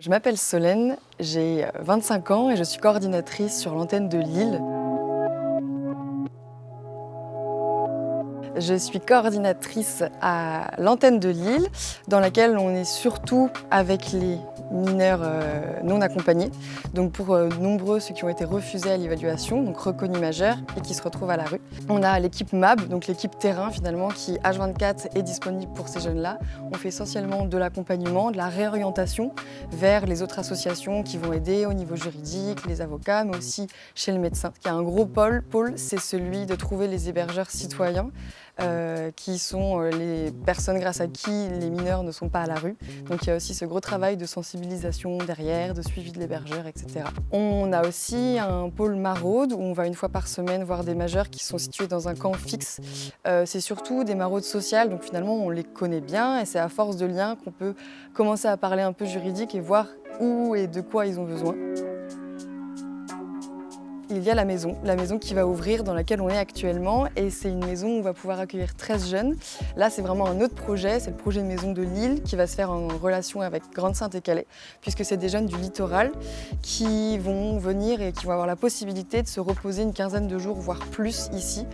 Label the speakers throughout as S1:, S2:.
S1: Je m'appelle Solène, j'ai 25 ans et je suis coordinatrice sur l'antenne de Lille. Je suis coordinatrice à l'antenne de Lille, dans laquelle on est surtout avec les mineurs non accompagnés. Donc pour nombreux, ceux qui ont été refusés à l'évaluation, donc reconnus majeurs et qui se retrouvent à la rue. On a l'équipe MAB, donc l'équipe terrain finalement, qui H24 est disponible pour ces jeunes-là. On fait essentiellement de l'accompagnement, de la réorientation vers les autres associations qui vont aider au niveau juridique, les avocats, mais aussi chez le médecin. Il y a un gros pôle, c'est celui de trouver les hébergeurs citoyens. Qui sont les personnes grâce à qui les mineurs ne sont pas à la rue. Donc il y a aussi ce gros travail de sensibilisation derrière, de suivi de l'hébergeur, etc. On a aussi un pôle maraude où on va une fois par semaine voir des majeurs qui sont situés dans un camp fixe. C'est surtout des maraudes sociales, donc finalement on les connaît bien et c'est à force de liens qu'on peut commencer à parler un peu juridique et voir où et de quoi ils ont besoin. Il y a la maison qui va ouvrir dans laquelle on est actuellement et c'est une maison où on va pouvoir accueillir 13 jeunes. Là, c'est vraiment un autre projet, c'est le projet Maison de Lille qui va se faire en relation avec Grande-Synthe et Calais puisque c'est des jeunes du littoral qui vont venir et qui vont avoir la possibilité de se reposer une quinzaine de jours, voire plus ici.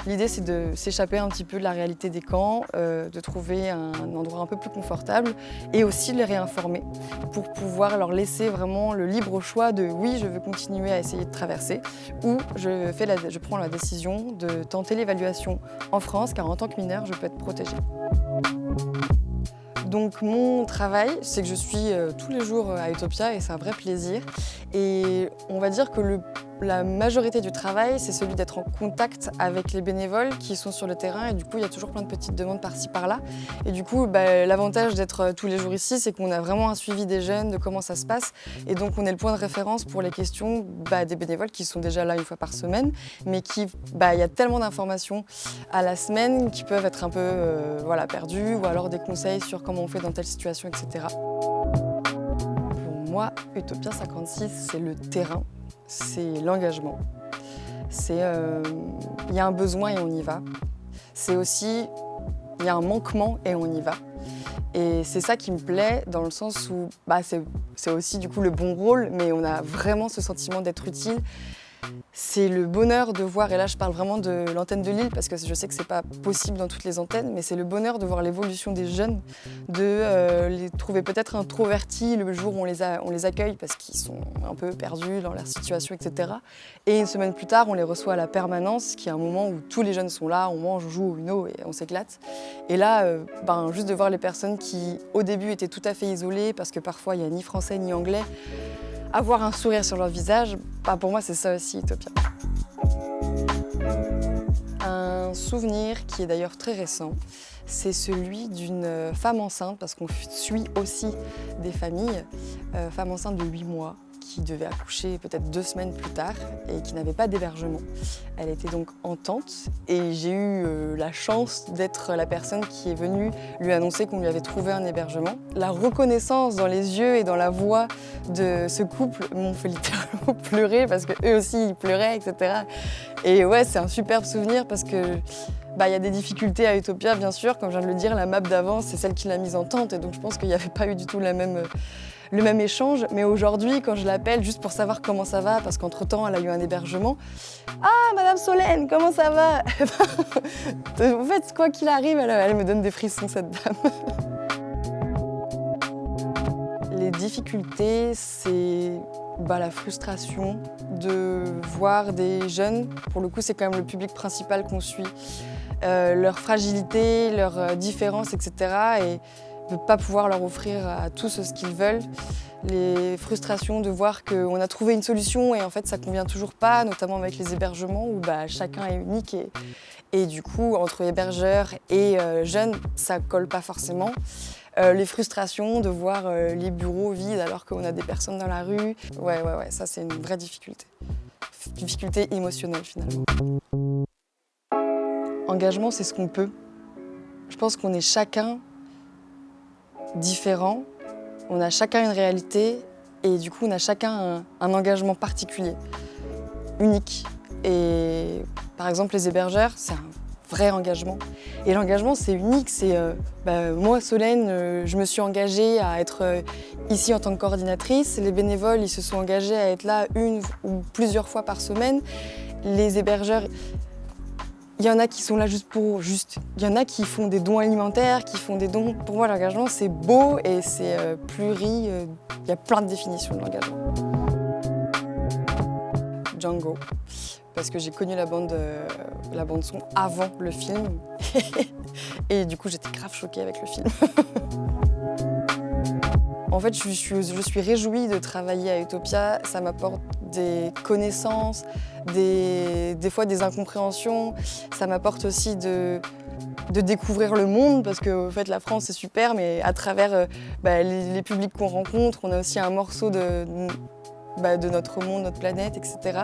S1: L'idée, c'est de s'échapper un petit peu de la réalité des camps, de trouver un endroit un peu plus confortable et aussi de les réinformer pour pouvoir leur laisser vraiment le libre choix de oui, je veux continuer à essayer de traverser ou je prends la décision de tenter l'évaluation en France car en tant que mineur, je peux être protégée. Donc mon travail, c'est que je suis tous les jours à Utopia et c'est un vrai plaisir. Et on va dire que la majorité du travail, c'est celui d'être en contact avec les bénévoles qui sont sur le terrain et du coup, il y a toujours plein de petites demandes par-ci par-là. Et du coup, l'avantage d'être tous les jours ici, c'est qu'on a vraiment un suivi des jeunes, de comment ça se passe. Et donc, on est le point de référence pour les questions des bénévoles qui sont déjà là une fois par semaine, mais il y a tellement d'informations à la semaine qui peuvent être un peu perdues ou alors des conseils sur comment on fait dans telle situation, etc. Pour moi, Utopia 56, c'est le terrain. C'est l'engagement. Il y a un besoin et on y va. C'est aussi, il y a un manquement et on y va. Et c'est ça qui me plaît dans le sens où c'est aussi du coup le bon rôle, mais on a vraiment ce sentiment d'être utile. C'est le bonheur de voir, et là je parle vraiment de l'antenne de Lille parce que je sais que c'est pas possible dans toutes les antennes, mais c'est le bonheur de voir l'évolution des jeunes, de les trouver peut-être introvertis le jour où on les accueille parce qu'ils sont un peu perdus dans leur situation, etc. Et une semaine plus tard, on les reçoit à la permanence, qui est un moment où tous les jeunes sont là, on mange, on joue au Uno et on s'éclate. Et là, juste de voir les personnes qui au début étaient tout à fait isolées parce que parfois il n'y a ni français ni anglais, avoir un sourire sur leur visage, pour moi c'est ça aussi Utopia. Un souvenir qui est d'ailleurs très récent, c'est celui d'une femme enceinte, parce qu'on suit aussi des familles, femme enceinte de 8 mois, qui devait accoucher peut-être 2 semaines plus tard et qui n'avait pas d'hébergement. Elle était donc en tente et j'ai eu la chance d'être la personne qui est venue lui annoncer qu'on lui avait trouvé un hébergement. La reconnaissance dans les yeux et dans la voix de ce couple m'ont fait littéralement pleurer parce qu'eux aussi ils pleuraient, etc. Et ouais, c'est un superbe souvenir parce que il y a des difficultés à Utopia, bien sûr. Comme je viens de le dire, la map d'avant, c'est celle qui l'a mise en tente et donc je pense qu'il n'y avait pas eu du tout le même échange, mais aujourd'hui, quand je l'appelle, juste pour savoir comment ça va, parce qu'entre-temps, elle a eu un hébergement. « Ah, Madame Solène, comment ça va ?» En fait, quoi qu'il arrive, elle me donne des frissons, cette dame. Les difficultés, c'est la frustration de voir des jeunes, pour le coup, c'est quand même le public principal qu'on suit, leur fragilité, leurs différences, etc. Et de ne pas pouvoir leur offrir à tous ce qu'ils veulent. Les frustrations de voir qu'on a trouvé une solution et en fait ça ne convient toujours pas, notamment avec les hébergements où chacun est unique et du coup entre hébergeurs et jeunes ça ne colle pas forcément. Les frustrations de voir les bureaux vides alors qu'on a des personnes dans la rue. Ouais, ça c'est une vraie difficulté. Difficulté émotionnelle finalement. Engagement, c'est ce qu'on peut. Je pense qu'on est chacun différents, on a chacun une réalité et du coup on a chacun un engagement particulier, unique. Et par exemple les hébergeurs, c'est un vrai engagement. Et l'engagement, c'est unique. C'est moi, Solène, je me suis engagée à être ici en tant que coordinatrice. Les bénévoles, ils se sont engagés à être là une ou plusieurs fois par semaine. Les hébergeurs, il y en a qui sont là juste pour il y en a qui font des dons alimentaires, qui font des dons. Pour moi, l'engagement, c'est beau et c'est il y a plein de définitions de l'engagement. Django, parce que j'ai connu la bande son avant le film et du coup j'étais grave choquée avec le film. En fait, je suis réjouie de travailler à Utopia. Ça m'apporte des connaissances, des fois des incompréhensions. Ça m'apporte aussi de découvrir le monde, parce que en fait, la France, c'est super, mais à travers les publics qu'on rencontre, on a aussi un morceau de notre monde, notre planète, etc.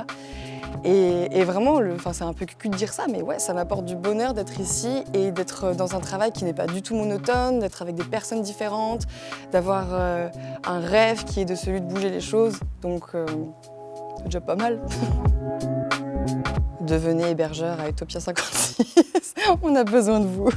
S1: Et vraiment, c'est un peu cucu de dire ça, mais ouais, ça m'apporte du bonheur d'être ici et d'être dans un travail qui n'est pas du tout monotone, d'être avec des personnes différentes, d'avoir un rêve qui est de celui de bouger les choses. Donc, c'est déjà pas mal. Devenez hébergeur à Utopia 56, on a besoin de vous.